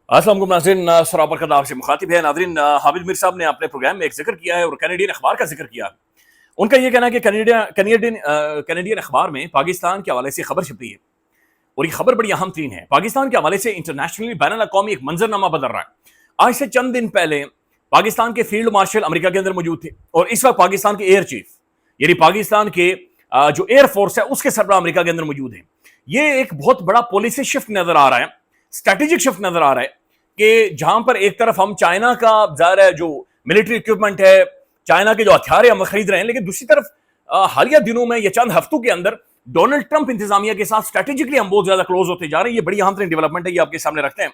अस्सलाम वालेकुम नाज़रीन, सराबर का आपसे मुखातिब है। नाज़रीन, हामिद मीर साहब ने अपने प्रोग्राम में एक जिक्र किया है और कैनेडियन अखबार का जिक्र किया। उनका ये कहना है कि कैनेडियन अखबार में पाकिस्तान के हवाले से खबर छपी है और ये खबर बड़ी अहम तीन है। पाकिस्तान के हवाले से इंटरनेशनली बैनुल अक़वामी एक मंजरनामा बदल रहा है। आज से चंद दिन पहले पाकिस्तान के फील्ड मार्शल अमेरिका के अंदर मौजूद थे और इस वक्त पाकिस्तान के एयर चीफ यानी पाकिस्तान के जो एयर फोर्स है उसके सरबराह अमेरिका के अंदर मौजूद है। ये एक बहुत बड़ा पॉलिसी शिफ्ट नजर आ रहा है, स्ट्रेटेजिक शिफ्ट नजर आ रहा है कि जहां पर एक तरफ हम चाइना का ज़ाहिर है जो मिलिट्री इक्विपमेंट है, चाइना के जो हथियार हम खरीद रहे हैं, लेकिन दूसरी तरफ हालिया दिनों में या चंद हफ्तों के अंदर डोनाल्ड ट्रंप इंतजामिया के साथ स्ट्रेटेजिकली हम बहुत ज्यादा क्लोज होते जा रहे हैं। ये बड़ी अहम डेवलपमेंट है, ये आपके सामने रखते हैं।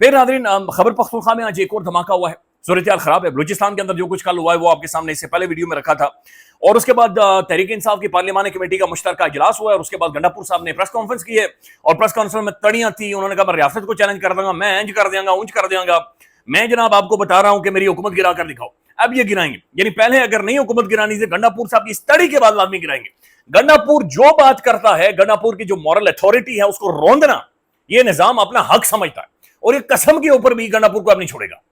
फिर नाज़रीन, खबर पख्तूनख्वा में आज एक और धमाका हुआ है। सूरत-ए-हाल खराब है। बलूचिस्तान के अंदर जो कुछ कल हुआ है वो आपके सामने इससे पहले वीडियो में रखा था और उसके बाद तहरीक इंसाफ की पार्लिमानी कमेटी का मुश्तरका इजलास हुआ है और उसके बाद गंडापुर साहब ने प्रेस कॉन्फ्रेंस की है और प्रेस कॉन्फ्रेंस में तड़ियां थी। उन्होंने कहा मैं रियासत को चैलेंज कर दूंगा, मैं इंज कर देंगे, ऊंच कर देंगे, मैं जनाब आपको बता रहा हूं कि मेरी हुकूमत गिरा कर दिखाओ। अब ये गिराएंगे, यानी पहले अगर नहीं हुकूमत गिरानी थी गंडापुर साहब की इस तड़ी के बाद लाजमी गिराएंगे। गंडापुर जो बात करता है, गंडापुर की जो मॉरल अथॉरिटी है उसको रोंदना ये निजाम अपना हक समझता है और ये कसम के ऊपर भी गंडापुर को अब नहीं छोड़ेगा।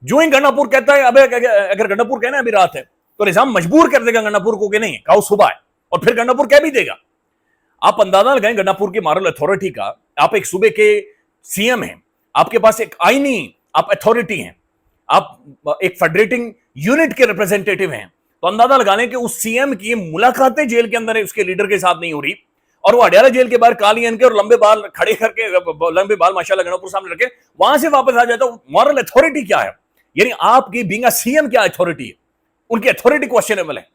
जो ही गंडापुर कहता है, अब अगर गंडापुर कहना है अभी रात है तो निजाम मजबूर कर देगा गंडापुर को कि नहीं कहो सुबह है, और फिर गंडापुर कह भी देगा। आप अंदाजा लगाएं गंडापुर की मॉरल अथॉरिटी का। आप एक सूबे के सीएम हैं, आपके पास एक आईनी आप अथॉरिटी हैं, आप एक फेडरेटिंग यूनिट के रिप्रेजेंटेटिव हैं, तो अंदाजा लगा लें कि उस सीएम की मुलाकातें जेल के अंदर उसके लीडर के साथ नहीं हो रही और वो अडयाला जेल के बाहर काली अन के और लंबे बाल खड़े करके, लंबे बाल माशाल्लाह गंडापुर सामने रखे, वहां से वापस आ जाता। मॉरल अथॉरिटी क्या है, यानी आपकी बीइंग अ सीएम क्या अथॉरिटी है, उनकी अथॉरिटी क्वेश्चनेबल है।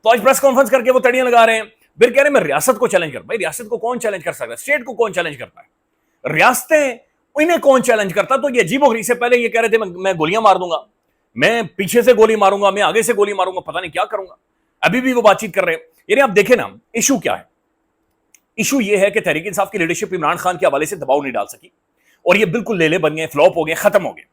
तो आज प्रेस कॉन्फ्रेंस करके वो तड़ियां लगा रहे हैं, फिर कह रहे हैं मैं रियासत को चैलेंज कर। भाई रियासत को कौन चैलेंज कर सकता है? स्टेट को कौन चैलेंज करता है? रियासतें इन्हें कौन चैलेंज करता? तो ये अजीबोगरीब से पहले ये कह रहे थे मैं गोलियां मार दूंगा, मैं पीछे से गोली मारूंगा, मैं आगे से गोली मारूंगा, पता नहीं क्या करूंगा। अभी भी वो बातचीत कर रहे हैं। यानी आप देखें ना, इशू क्या है? इशू ये है कि तहरीक इंसाफ की लीडरशिप इमरान खान के हवाले से दबाव नहीं डाल सकी और ये बिल्कुल लेले बन गए, फ्लॉप हो गए, खत्म हो गए।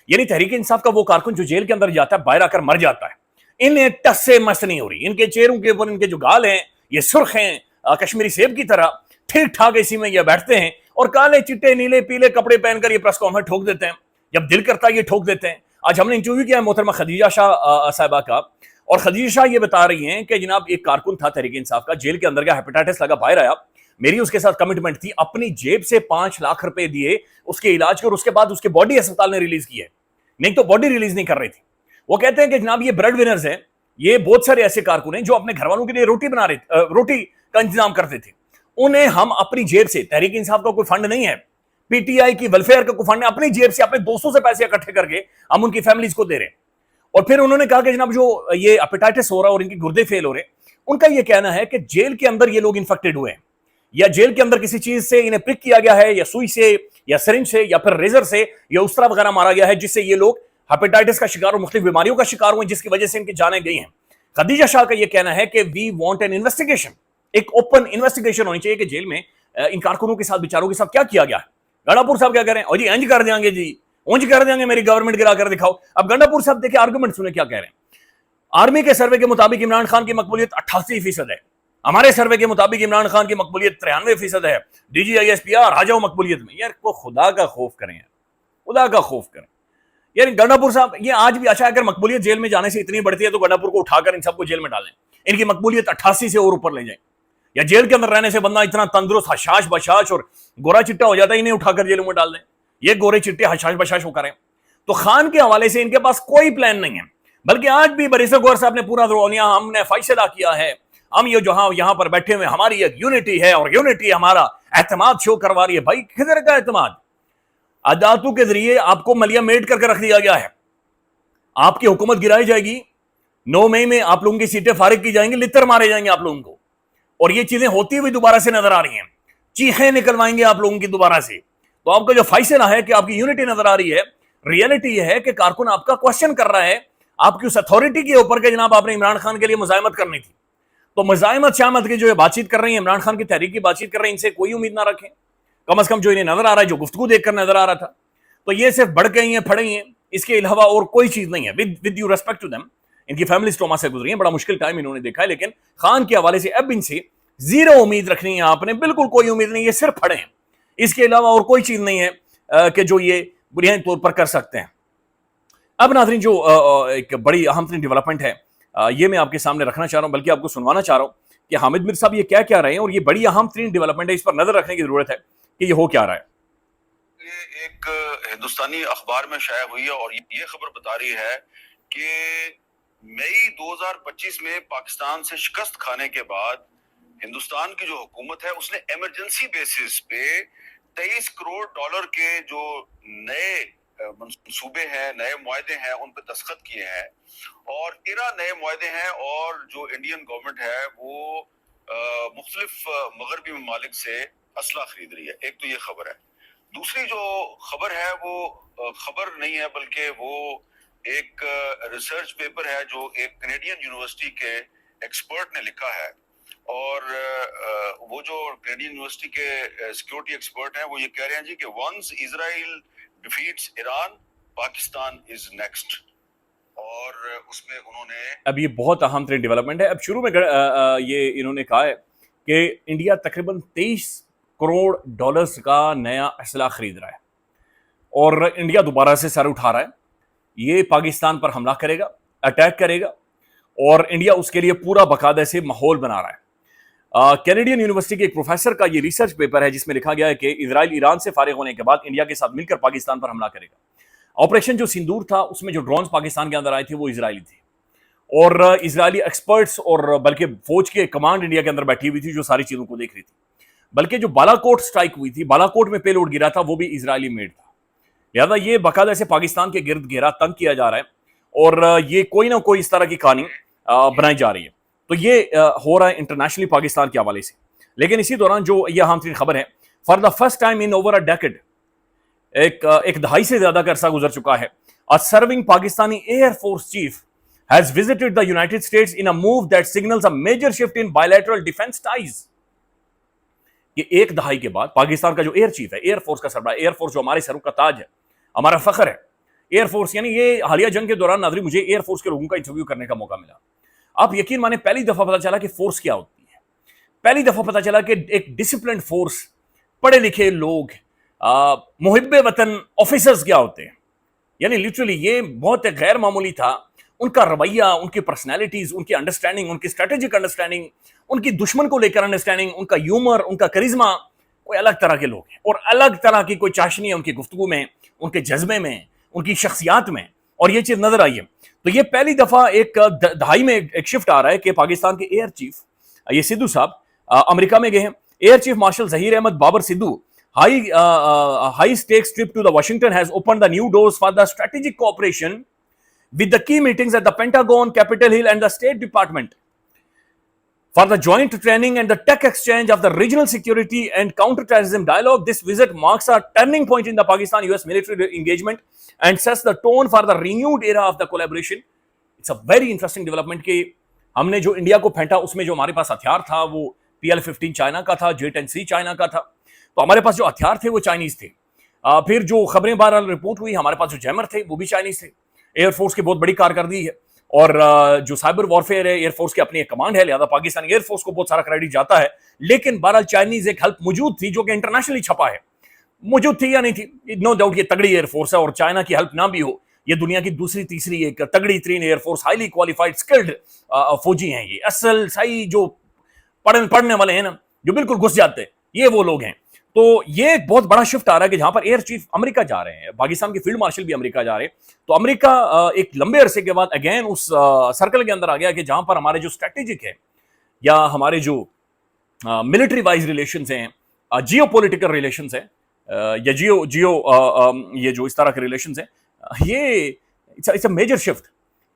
यानी तहरीक इंसाफ का वो कारकुन जो जेल के अंदर जाता है, बाहर आकर मर जाता है, इन्हें टस से मस नहीं हो रही। इनके चेहरों के ऊपर इनके जो गाल हैं ये सुर्ख हैं कश्मीरी सेब की तरह, ठीक ठाक इसी में ये बैठते हैं और काले चिट्टे नीले पीले कपड़े पहनकर ये प्रेस कॉन्फ्रेंस ठोक देते हैं। जब दिल करता है ये ठोक देते हैं। आज हमने इंटरव्यू किया है मोहतरमा खदीजा शाह साहिबा का और खदीजा शाह ये बता रही हैं कि जनाब एक कारकुन था तहरीक इंसाफ का, जेल के अंदर गया, हेपेटाइटिस लगा, बाहर आया, मेरी उसके साथ कमिटमेंट थी, अपनी जेब से 5 लाख रुपए दिए उसके इलाज के और उसके बाद उसकी बॉडी अस्पताल ने रिलीज की है, नहीं तो बॉडी रिलीज नहीं कर रही थी। वो कहते हैं कि जनाब ये ब्रेड विनर्स हैं, ये बहुत सारे ऐसे कारकुन हैं जो अपने घर वालों के लिए रोटी बना रहे रोटी का इंतजाम करते थे, उन्हें हम अपनी जेब से, तहरीक इंसाफ का कोई फंड नहीं है, पीटीआई की वेलफेयर का कोई फंड है, अपनी जेब से अपने दोस्तों से पैसे इकट्ठे करके हम उनकी फैमिलीज को दे रहे हैं। और फिर उन्होंने कहा कि जनाब जो ये हेपेटाइटिस हो रहा है और इनके गुर्दे फेल हो रहे हैं, उनका ये कहना है कि जेल के अंदर ये लोग इन्फेक्टेड हुए हैं या जेल के अंदर किसी चीज से इन्हें प्रिक किया गया है या सुई से या सिरिंज से या फिर रेजर से या उस्तरा वगैरह मारा गया है जिससे ये लोग हेपेटाइटिस का शिकार और मुख्तलिफ बीमारियों का शिकार हुए जिसकी वजह से इनकी जानें गई हैं। खदीजा शाह का यह कहना है कि वी वांट एन इन्वेस्टिगेशन, एक ओपन इन्वेस्टिगेशन होनी चाहिए कि जेल में इन कारकुनों के साथ, बेचारों के साथ क्या किया गया है। गंडापुर साहब क्या कह रहे हैं? और जी इंज कर देंगे, जी ऊंच कर देंगे, मेरी गवर्नमेंट गिरा कर दिखाओ। अब गंडापुर साहब देखिए आर्गुमेंट सुने क्या कह रहे हैं। आर्मी के सर्वे के मुताबिक इमरान खान की मकबूलियत 88% है, हमारे सर्वे के मुताबिक इमरान खान की मकबूलियत 93% है, DGISPR आ जाओ मकबूलियत में। यार को खुदा का खौफ करें यार, खुदा का खौफ करें यार। गंडापुर साहब ये आज भी अच्छा, अगर मकबूलियत जेल में जाने से इतनी बढ़ती है तो गंडापुर को उठाकर इन सबको जेल में डालें, इनकी मकबूलियत 88 से और ऊपर ले जाए। या जेल के अंदर रहने से बंदा इतना तंदुरुस्त हशाश बशाश और गोरा चिट्टा हो जाता है, इन्हें उठाकर जेल में डाल दें, ये गोरे चिट्टे हशाश बशाश हो करें। तो खान के हवाले से इनके पास कोई प्लान नहीं है, बल्कि आज भी बरिस्टर गौहर साहब ने पूरा रोनिया हमने फैसला किया है, हम ये जो यहाँ पर बैठे हुए हमारी एक यूनिटी है और यूनिटी हमारा एतमाद शो करवा रही है। भाई किधर का एतमाद? अदालतों के जरिए आपको मलिया मेट करके रख दिया गया है, आपकी हुकूमत गिराई जाएगी, 9 मई में आप लोगों की सीटें फारिग की जाएंगी, लितर मारे जाएंगे आप लोगों को, और ये चीजें होती हुई दोबारा से नजर आ रही हैं, चीखें निकलवाएंगे आप लोगों की दोबारा से। तो आपका जो फैसला है कि आपकी यूनिटी नजर आ रही है, रियलिटी यह है कि कारकुन आपका क्वेश्चन कर रहा है आपकी उस अथॉरिटी के ऊपर के जनाब आपने इमरान खान के लिए मुजाहिमत करनी थी। तो मुजाहिमत शामत की जो बातचीत कर रही है, इमरान खान की तहरीक की बातचीत कर रहे हैं, इनसे कोई उम्मीद ना रखें, कम से कम जो इन्हें नजर आ रहा है, जो गुफ्तगू देखकर नजर आ रहा था, तो ये सिर्फ बढ़ गई हैं, फड़े हैं, इसके अलावा और कोई चीज नहीं है। With you respect to them, इनकी फैमिली ट्रॉमा से गुजरी है, बड़ा मुश्किल टाइम इन्होंने देखा है, लेकिन खान के हवाले से अब इनसे जीरो उम्मीद रखनी है आपने, बिल्कुल कोई उम्मीद नहीं, ये सिर्फ फड़े हैं, इसके अलावा और कोई चीज नहीं है कि जो ये بنیادی طور پر کر سکتے ہیں. اب ناظرین جو ایک بڑی اہم ترین ڈیولپمنٹ ہے یہ میں آپ کے سامنے رکھنا چاہ رہا ہوں، بلکہ آپ کو سنوانا چاہ رہا ہوں کہ حامد میر صاحب یہ کیا رہے ہیں، اور یہ بڑی اہم ترین ڈیولپمنٹ ہے، اس پر نظر رکھنے کی ضرورت ہے کہ یہ ہو کیا رہا ہے. یہ ایک ہندوستانی اخبار میں شائع ہوئی ہے اور یہ خبر بتا رہی ہے کہ مئی 2025 میں پاکستان سے شکست کھانے کے بعد ہندوستان کی جو حکومت ہے اس نے ایمرجنسی بیسس پہ 23 کروڑ ڈالر کے جو نئے منصوبے ہیں، نئے معاہدے ہیں، ان پہ دستخط کیے ہیں، اور 13 نئے معاہدے ہیں، اور جو انڈین گورنمنٹ ہے وہ مختلف مغربی ممالک سے اسلحہ خرید رہی ہے. ایک تو یہ خبر ہے. دوسری جو خبر ہے وہ خبر نہیں ہے بلکہ وہ ایک ریسرچ پیپر ہے جو ایک کینیڈین یونیورسٹی کے ایکسپرٹ نے لکھا ہے، اور وہ جو کینیڈین یونیورسٹی کے سیکورٹی ایکسپرٹ ہیں وہ یہ کہہ رہے ہیں جی کہ once Israel defeats Iran Pakistan is next. اور اس میں انہوں نے اب یہ بہت اہم ترین ڈیولپمنٹ ہے. اب شروع میں یہ انہوں نے کہا ہے کہ انڈیا تقریباً 23 کروڑ ڈالرز کا نیا اسلحہ خرید رہا ہے، اور انڈیا دوبارہ سے سر اٹھا رہا ہے. یہ پاکستان پر حملہ کرے گا، اٹیک کرے گا، اور انڈیا اس کے لیے پورا باقاعدہ سے ماحول بنا رہا ہے. کینیڈین یونیورسٹی کے ایک پروفیسر کا یہ ریسرچ پیپر ہے جس میں لکھا گیا ہے کہ اسرائیل ایران سے فارغ ہونے کے بعد انڈیا کے ساتھ مل کر پاکستان پر حملہ کرے گا. آپریشن جو سندور تھا اس میں جو ڈرونز پاکستان کے اندر آئے تھے وہ اسرائیلی تھے، اور اسرائیلی ایکسپرٹس اور بلکہ فوج کے کمانڈ انڈیا کے اندر بیٹھی ہوئی تھی جو ساری چیزوں کو دیکھ رہی تھی. بلکہ جو بالا کوٹ سٹرائک ہوئی تھی، بالا کوٹ میں پے لوڈ گرا تھا، وہ بھی اسرائیلی میڈ تھا. لہٰذا یہ باقاعدہ سے پاکستان کے گرد گھیرا تنگ کیا جا رہا ہے، اور یہ کوئی نہ کوئی اس طرح کی کہانی بنائی جا رہی ہے. تو یہ ہو رہا ہے انٹرنیشنلی پاکستان کے حوالے سے. لیکن اسی دوران جو یہ اہم ترین خبر ہے، for the first time in over a decade, ایک دہائی سے زیادہ کا عرصہ گزر چکا ہے، a serving Pakistani Air Force chief has visited the United States in a move that signals a major shift in bilateral defense ties. یہ ایک دہائی کے بعد پاکستان کا جو ایئر چیف ہے، ایئر فورس کا سربراہ، ایئر فورس جو ہمارے سروں کا تاج ہے، ہمارا فخر ہے، ایئر فورس، یعنی یہ حالیہ جنگ کے دوران ناظرین مجھے ایئر فورس کے لوگوں کا انٹرویو کرنے کا موقع ملا. آپ یقین مانیں پہلی دفعہ پتہ چلا کہ فورس کیا ہوتی ہے. پہلی دفعہ پتہ چلا کہ ایک ڈسپلنڈ فورس، پڑھے لکھے لوگ، محب وطن آفیسرز کیا ہوتے ہیں. یعنی لٹرلی یہ بہت غیر معمولی تھا. ان کا رویہ، ان کی پرسنالٹیز، ان کی انڈرسٹینڈنگ، ان کی اسٹریٹجک انڈرسٹینڈنگ، ان کی دشمن کو لے کر انڈرسٹینڈنگ، ان کا ہیومر، ان کا کرزما، کوئی الگ طرح کے لوگ ہیں، اور الگ طرح کی کوئی چاشنی ہے ان کی گفتگو میں، ان کے جذبے میں، ان کی شخصیات میں، اور یہ چیز نظر آئی ہے. تو یہ پہلی دفعہ ایک دہائی میں ایک شفٹ آ رہا ہے کہ پاکستان کے ایئر چیف یہ سدھو صاحب امریکہ میں گئے ہیں. Air chief marshal Zaheer Ahmed Babar Sidhu high stakes trip to the Washington has opened the new doors for the strategic cooperation with the key meetings at the Pentagon, Capitol Hill and the State Department for the joint training and the tech exchange of the regional security and counterterrorism dialogue. This visit marks a turning point in the Pakistan-US military engagement and sets the tone for the renewed era of the collaboration. It's a very interesting development کہ ہم نے جو India کو پھینٹا اس میں جو ہمارے پاس ہتھیار تھا وہ PL-15 چائنا کا تھا، J-10C چائنا کا تھا. تو ہمارے پاس جو ہتھیار تھے وہ چائنیز تھے. پھر جو خبریں بہرحال رپورٹ ہوئی ہمارے پاس جو جیمر تھے وہ بھی چائنیز تھے. ایئر فورس کی بہت بڑی کارکردگی ہے، اور جو سائبر وارفیئر ہے ایئر فورس کی اپنی ایک کمانڈ ہے، لہذا پاکستانی ایئر فورس کو بہت سارا کریڈٹ جاتا ہے. لیکن بہرحال چائنیز ایک ہیلپ موجود تھی جو کہ انٹرنیشنلی چھپا ہے، موجود تھی یا نہیں تھی، نو ڈاؤٹ یہ تگڑی ایئر فورس ہے، اور چائنا کی ہیلپ نہ بھی ہو یہ دنیا کی دوسری تیسری ایک تگڑی ترین air force, highly qualified skilled فوجی ہیں. یہ اصل صحیح جو پڑھنے والے ہیں نا، جو بالکل گھس جاتے ہیں، یہ وہ لوگ ہیں. تو یہ ایک بہت بڑا شفٹ آ رہا ہے کہ جہاں پر ایئر چیف امریکہ جا رہے ہیں، پاکستان کے فیلڈ مارشل بھی امریکہ جا رہے ہیں. تو امریکہ ایک لمبے عرصے کے بعد اگین اس سرکل کے اندر آ گیا کہ جہاں پر ہمارے جو اسٹریٹجک ہے یا ہمارے جو ملٹری وائز ریلیشنز ہیں، جیو پولیٹیکل ریلیشنز ہیں، یا یہ جو اس طرح کے ریلیشنز ہیں، یہ اٹس اے میجر شفٹ.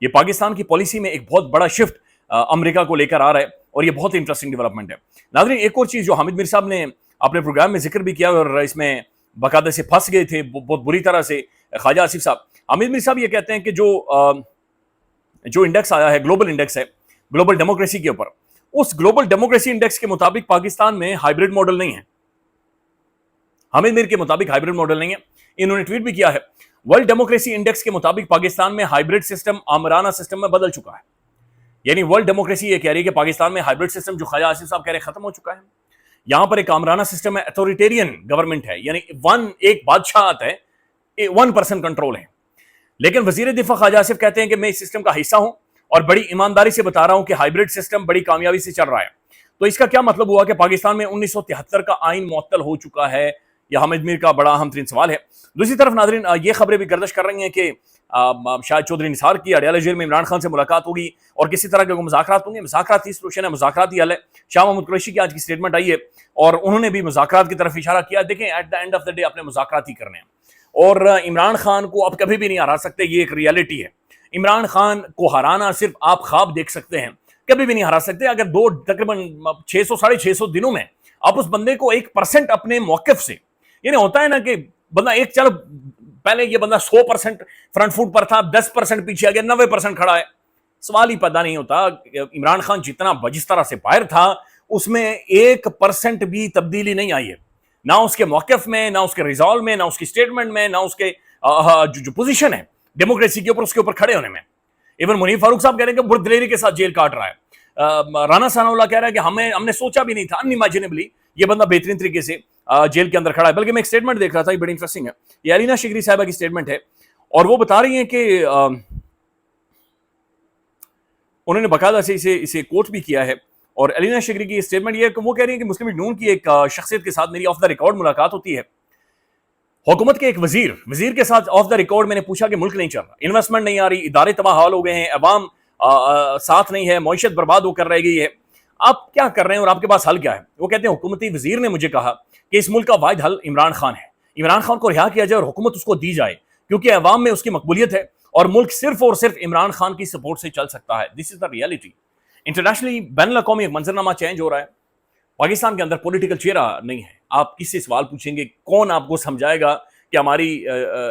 یہ پاکستان کی پالیسی میں ایک بہت بڑا شفٹ امریکہ کو لے کر آ رہا ہے، اور یہ بہت انٹرسٹنگ ڈیولپمنٹ ہے. ناظرین ایک اور چیز جو حامد میر صاحب نے اپنے پروگرام میں ذکر بھی کیا اور اس میں باقاعدہ سے پھنس گئے تھے بہت بری طرح سے، خواجہ آصف صاحب، حامد میر صاحب یہ کہتے ہیں کہ جو انڈیکس آیا ہے، گلوبل انڈیکس ہے گلوبل ڈیموکریسی کے اوپر، اس گلوبل ڈیموکریسی انڈیکس کے مطابق پاکستان میں ہائیبرڈ ماڈل نہیں ہے. حامد میر کے مطابق ہائیبرڈ ماڈل نہیں ہے. انہوں نے ٹویٹ بھی کیا ہے، ورلڈ ڈیموکریسی انڈیکس کے مطابق پاکستان میں ہائیبرڈ سسٹم آمرانہ سسٹم میں بدل چکا ہے. یعنی ورلڈ ڈیموکریسی یہ کہہ رہی ہے کہ پاکستان میں ہائیبرڈ سسٹم جو خواجہ آصف صاحب کہہ رہے ہیں ختم ہو چکا ہے. یہاں پر ایک آمرانہ سسٹم ہے، اتھارٹیرین گورنمنٹ ہے، یعنی ایک بادشاہ آتا ہے، 1% कंट्रोल है। लेकिन वजीर दिफा ख्वाजा आसिफ कहते हैं कि मैं इस सिस्टम का हिस्सा हूं और बड़ी ईमानदारी से बता रहा हूं कि हाइब्रिड सिस्टम बड़ी कामयाबी से चल रहा है। तो इसका क्या मतलब हुआ कि पाकिस्तान में 1973 का आइन मुअत्तल हो चुका है? यह हामिद मीर का बड़ा अहम तरीन सवाल है। दूसरी तरफ नाज़रीन, ये खबरें भी गर्दिश कर रही हैं कि शायद चौधरी निसार की अडयाला जेल में इमरान खान से मुलाकात होगी और किसी तरह के मुज़ाकरात होंगे। मुज़ाकरात की सोल्यूशन है, मुज़ाकरात ही हल है। शाह महमूद कुरैशी की आज की स्टेटमेंट आई है और उन्होंने भी मुज़ाकरात की तरफ इशारा किया। देखें, at the end of the day अपने मुज़ाकरात ही करने हैं और इमरान खान को अब कभी भी नहीं हरा सकते, ये एक रियलिटी है। इमरान खान को हराना सिर्फ आप ख्वाब देख सकते हैं, कभी भी नहीं हरा सकते। अगर दो तकरीबन 600 650 दिनों में आप उस बंदे को 1% अपने मौकिफ से, यानी होता है ना कि बंदा एक, चलो पहले ये बंदा 100% फ्रंट फुट पर था, 10% पीछे आ गया, 90% खड़ा है, सवाल ही पैदा नहीं होता। इमरान खान जितना जिस तरह से बाहर था उसमें 1% भी तब्दीली नहीं आई है, ना उसके मौकिफ में, ना उसके रिजॉल्व में, ना उसकी स्टेटमेंट में, ना उसके जो पोजीशन है डेमोक्रेसी के ऊपर, उसके ऊपर खड़े होने में। इवन मुनीर फारूक साहब कह रहे हैं कि बुर्दलेरी के साथ जेल काट रहा है। राना सनाउल्लाह कह रहा है कि हमने सोचा भी नहीं था, अनइमेजिनेबली ये बंदा बेहतरीन तरीके से जेल के अंदर खड़ा है। बल्कि मैं एक स्टेटमेंट देख रहा था, ये बड़ी इंटरेस्टिंग है। ये अलीना शिगरी साहिबा की स्टेटमेंट है और वो बता रही हैं कि उन्होंने बाकायदा से इसे कोट भी किया है। और अलीना शिगरी की स्टेटमेंट ये है कि वो कह रही है कि मुस्लिम लीग नून की एक शख्सियत के साथ मेरी ऑफ द रिकॉर्ड मुलाकात होती है। हुकूमत के एक वजीर के साथ ऑफ द रिकॉर्ड मैंने पूछा कि मुल्क नहीं चल रहा, इन्वेस्टमेंट नहीं आ रही, इदारे तबाह हाल हो गए हैं, अवाम साथ नहीं है, मईशत बर्बाद होकर रह गई है, आप क्या कर रहे हैं और आपके पास हल क्या है? वो कहते हैं हुकूमती वजीर ने मुझे कहा कि इस मुल्क का वाहिद हल इमरान खान है, इमरान खान को रिहा किया जाए और हुकूमत उसको दी जाए, क्योंकि अवाम में उसकी मकबूलियत है और मुल्क सिर्फ और सिर्फ इमरान खान की सपोर्ट से चल सकता है। This is the reality. Internationally बैनुल अक़वामी मंजरनामा चेंज हो रहा है। पाकिस्तान के अंदर पॉलिटिकल चेहरा नहीं है। आप किससे सवाल पूछेंगे, कौन आपको समझाएगा कि हमारी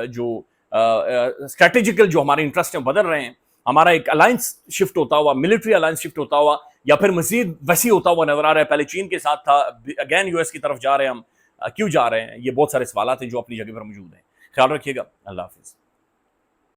जो स्ट्रेटेजिकल जो हमारे इंटरेस्ट हैं बदल रहे हैं, हमारा एक अलायंस शिफ्ट होता हुआ, मिलिट्री अलायंस शिफ्ट होता हुआ, या फिर मजीद वसी होता हुआ नजर आ रहा है। पहले चीन के साथ था, अगेन यूएस की तरफ जा रहे हैं हम, क्यों जा रहे हैं? ये बहुत सारे सवाल हैं जो अपनी जगह पर मौजूद हैं। ख्याल रखिएगा। अल्लाह हाफिज़।